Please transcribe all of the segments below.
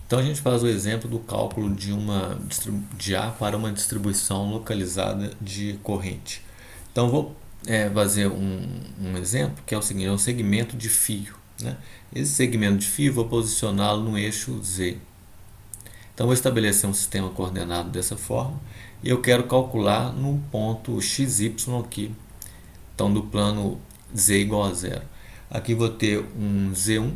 Então a gente faz o exemplo do cálculo de A para uma distribuição localizada de corrente. Então vou fazer um exemplo que é o seguinte, é um segmento de fio, né? Esse segmento de fio vou posicioná-lo no eixo Z. Então vou estabelecer um sistema coordenado dessa forma e eu quero calcular no ponto XY aqui, então do plano Z igual a zero. Aqui vou ter um Z1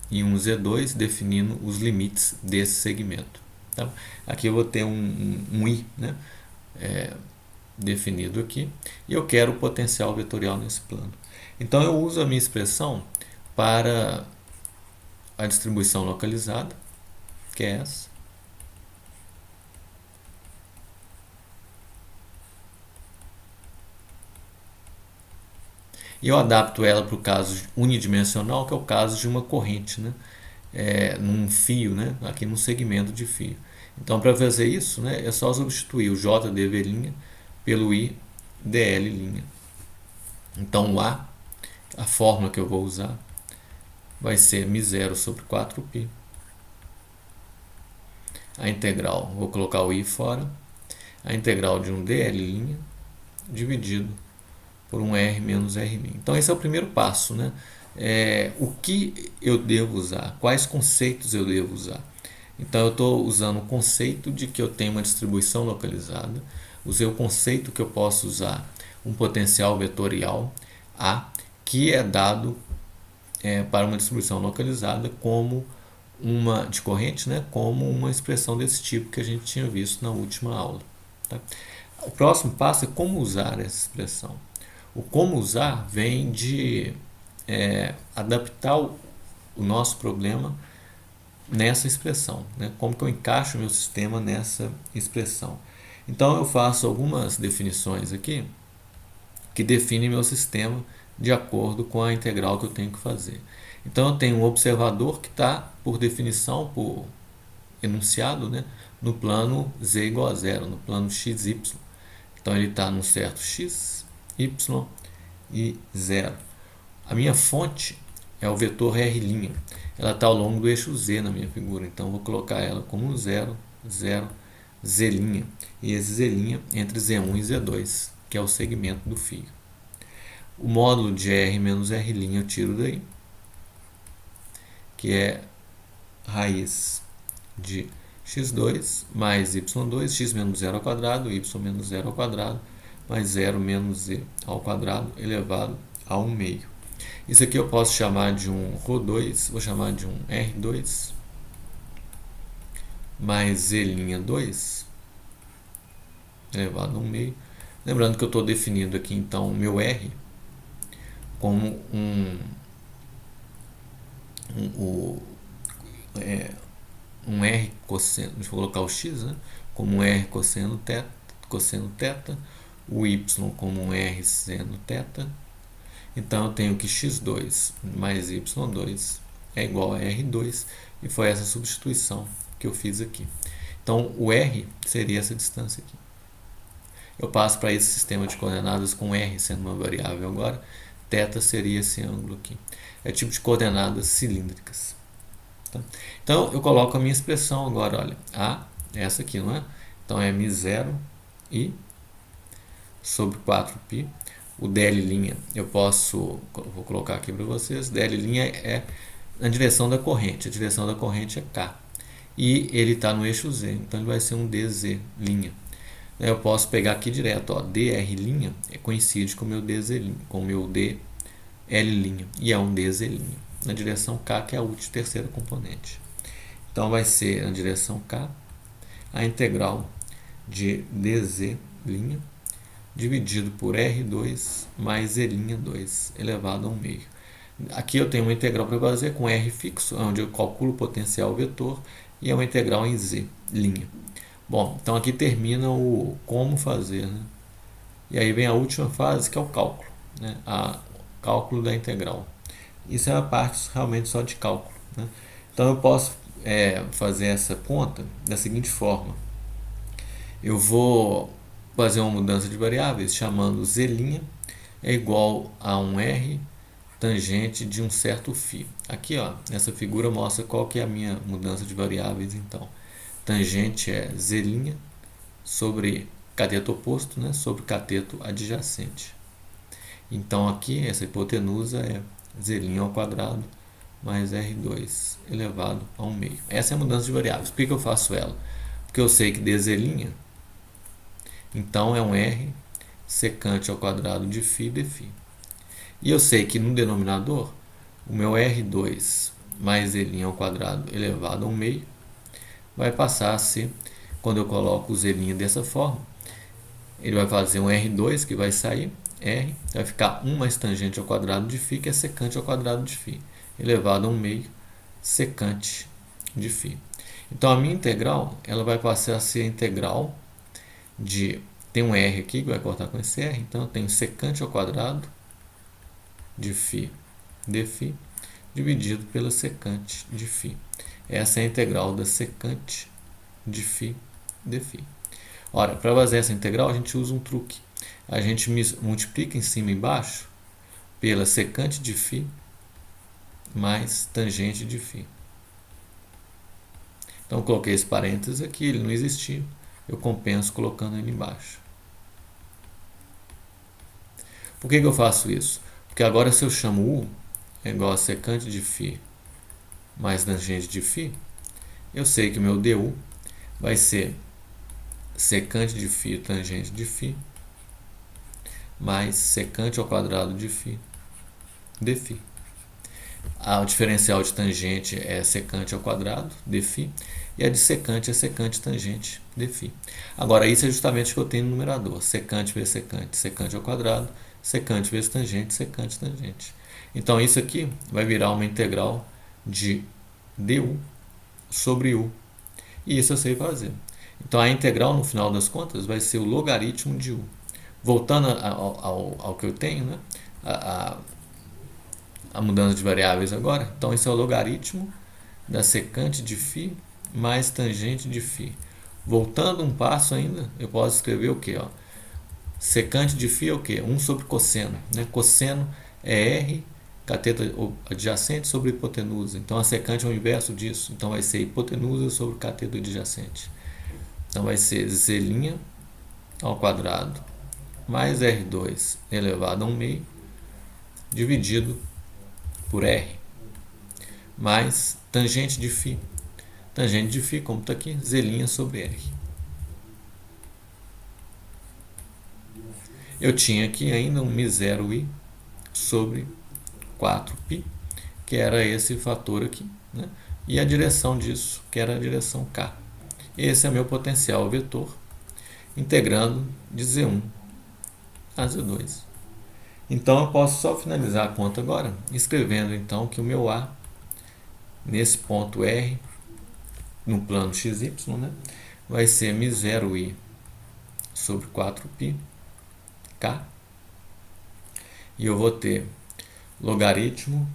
e um Z2 definindo os limites desse segmento. Tá? Aqui eu vou ter um I, né? Definido aqui, e eu quero o potencial vetorial nesse plano. Então eu uso a minha expressão para a distribuição localizada, que é essa. E eu adapto ela para o caso unidimensional, que é o caso de uma corrente, né? Num fio, né? Aqui num segmento de fio. Então, para fazer isso, né, é só substituir o JDV' pelo IDL'. Então, o a fórmula que eu vou usar vai ser μ0 sobre 4π. A integral, vou colocar o i fora, a integral de um dl' dividido por um r menos r'. Então esse é o primeiro passo, né? O que eu devo usar? Quais conceitos eu devo usar? Então eu estou usando o conceito de que eu tenho uma distribuição localizada, usei o conceito que eu posso usar um potencial vetorial A, que é dado para uma distribuição localizada como uma de corrente, né, como uma expressão desse tipo que a gente tinha visto na última aula. Tá? O próximo passo é como usar essa expressão. O como usar vem de adaptar o nosso problema nessa expressão, né? Como que eu encaixo o meu sistema nessa expressão. Então eu faço algumas definições aqui que definem meu sistema de acordo com a integral que eu tenho que fazer. Então eu tenho um observador que está, por definição, por enunciado, né, no plano z igual a zero, no plano xy. Então ele está num certo x, y e zero. A minha fonte é o vetor r'. Ela está ao longo do eixo z na minha figura, então eu vou colocar ela como 0, 0, z'. E esse z' entre z1 e z2, que é o segmento do fio. O módulo de r menos r' eu tiro daí, que é raiz de x2 mais y2, x menos zero ao quadrado, y menos zero ao quadrado, mais 0 menos z ao quadrado elevado a 1 meio. Isso aqui eu posso chamar de um ρ2, vou chamar de um r2 mais z'2 elevado a 1 meio. Lembrando que eu estou definindo aqui então o meu r como um r cosseno, deixa eu colocar o x, né, como um r cosseno θ, o y como um r seno θ. Então eu tenho que x2 mais y2 é igual a r2, e foi essa substituição que eu fiz aqui. Então o r seria essa distância aqui. Eu passo para esse sistema de coordenadas com r sendo uma variável agora, θ seria esse ângulo aqui. É tipo de coordenadas cilíndricas. Tá? Então eu coloco a minha expressão agora, olha, a, essa aqui, não é? Então é μ0 i sobre 4π. O dl' eu vou colocar aqui para vocês, dl' é na direção da corrente, a direção da corrente é k. E ele está no eixo z, então ele vai ser um dz'. Eu posso pegar aqui direto, ó, dr' coincide com o meu dz', com o meu dl', e é um dz' na direção k, que é a última terceira componente. Então vai ser na direção k a integral de dz' dividido por r2 mais z'2 elevado a 1 meio. Aqui eu tenho uma integral para fazer com r fixo, onde eu calculo o potencial vetor, e é uma integral em z'. Bom, então aqui termina o como fazer, né? E aí vem a última fase, que é o cálculo, né? Cálculo da integral. Isso é uma parte realmente só de cálculo, né? Então eu posso fazer essa conta da seguinte forma. Eu vou fazer uma mudança de variáveis chamando z' é igual a um r tangente de um certo φ. Aqui, ó, essa figura mostra qual que é a minha mudança de variáveis, então. Tangente é z' sobre cateto oposto, né, sobre cateto adjacente. Então, aqui, essa hipotenusa é z' ao quadrado mais R2 elevado ao meio. Essa é a mudança de variáveis. Por que eu faço ela? Porque eu sei que dz', então, é um R secante ao quadrado de φ dφ. E eu sei que no denominador, o meu R2 mais z' ao quadrado elevado ao meio vai passar a ser, quando eu coloco o z' dessa forma, ele vai fazer um R2 que vai sair, R, vai ficar 1 mais tangente ao quadrado de φ, que é secante ao quadrado de φ, elevado ao meio, secante de φ. Então, a minha integral, ela vai passar a ser a integral de, tem um R aqui que vai cortar com esse R, então eu tenho secante ao quadrado de φ dφ, dividido pela secante de φ. Essa é a integral da secante de φ dφ. Ora, para fazer essa integral, a gente usa um truque. A gente multiplica em cima e embaixo pela secante de φ mais tangente de φ. Então, eu coloquei esse parênteses aqui, ele não existia. Eu compenso colocando ele embaixo. Por que eu faço isso? Porque agora, se eu chamo U é igual a secante de φ mais tangente de φ, eu sei que o meu du vai ser secante de φ tangente de φ mais secante ao quadrado de φ dφ. O diferencial de tangente é secante ao quadrado dφ e a de secante é secante tangente dφ. Agora, isso é justamente o que eu tenho no numerador. Secante vezes secante, secante ao quadrado, secante vezes tangente, secante tangente. Então, isso aqui vai virar uma integral de du sobre u. E isso eu sei fazer. Então, a integral, no final das contas, vai ser o logaritmo de u. Voltando ao que eu tenho, né? A mudança de variáveis agora. Então, esse é o logaritmo da secante de φ mais tangente de φ. Voltando um passo ainda, eu posso escrever o quê? Ó? Secante de φ é o quê? 1 sobre cosseno. Né? Cosseno é R, cateto adjacente sobre hipotenusa. Então, a secante é o inverso disso. Então, vai ser hipotenusa sobre cateto adjacente. Então, vai ser z' ao quadrado mais R2 elevado ao meio, dividido por R, mais tangente de φ. Tangente de φ, como está aqui, z' sobre R. Eu tinha aqui ainda um μ0 i sobre 4π, que era esse fator aqui, né? E a direção disso, que era a direção k. Esse é meu potencial vetor, integrando de z1 a z2. Então, eu posso só finalizar a conta agora, escrevendo então que o meu A, nesse ponto R, no plano xy, né, vai ser μ0 i sobre 4π, k, e eu vou ter logaritmo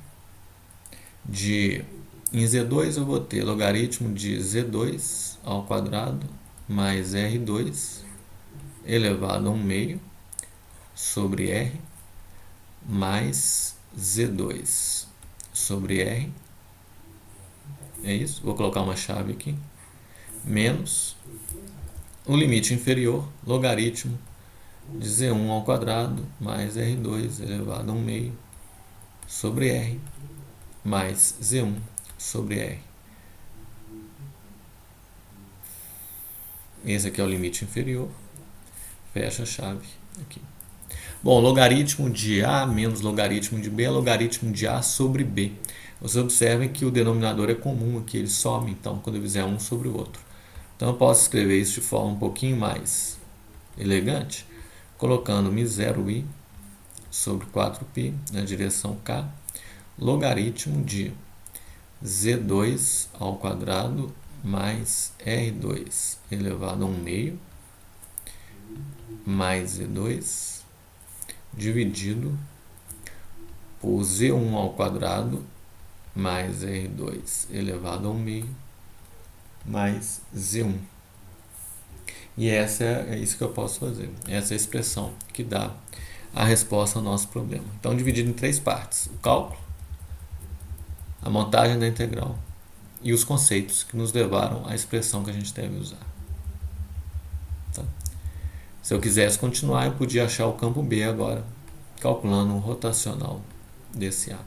de, em z2 eu vou ter logaritmo de z2 ao quadrado mais r2 elevado a 1 meio sobre r mais z2 sobre r, é isso, vou colocar uma chave aqui, menos o limite inferior, logaritmo de z1 ao quadrado mais r2 elevado a 1 meio sobre r mais z1 sobre r. Esse aqui é o limite inferior, fecha a chave aqui. Bom, logaritmo de A menos logaritmo de B é logaritmo de A sobre B. Vocês observem que o denominador é comum aqui, ele some, então, quando eu fizer um sobre o outro. Então, eu posso escrever isso de forma um pouquinho mais elegante, colocando μ0 i sobre 4π na direção k, logaritmo de z2 ao quadrado mais r2 elevado a 1 meio mais z2 dividido por z1 ao quadrado mais r2 elevado a 1 meio mais z1. E essa é isso que eu posso fazer. Essa é a expressão que dá a resposta ao nosso problema. Então, dividido em 3 partes: o cálculo, a montagem da integral e os conceitos que nos levaram à expressão que a gente deve usar. Tá? Se eu quisesse continuar, eu podia achar o campo B agora, calculando o rotacional desse A.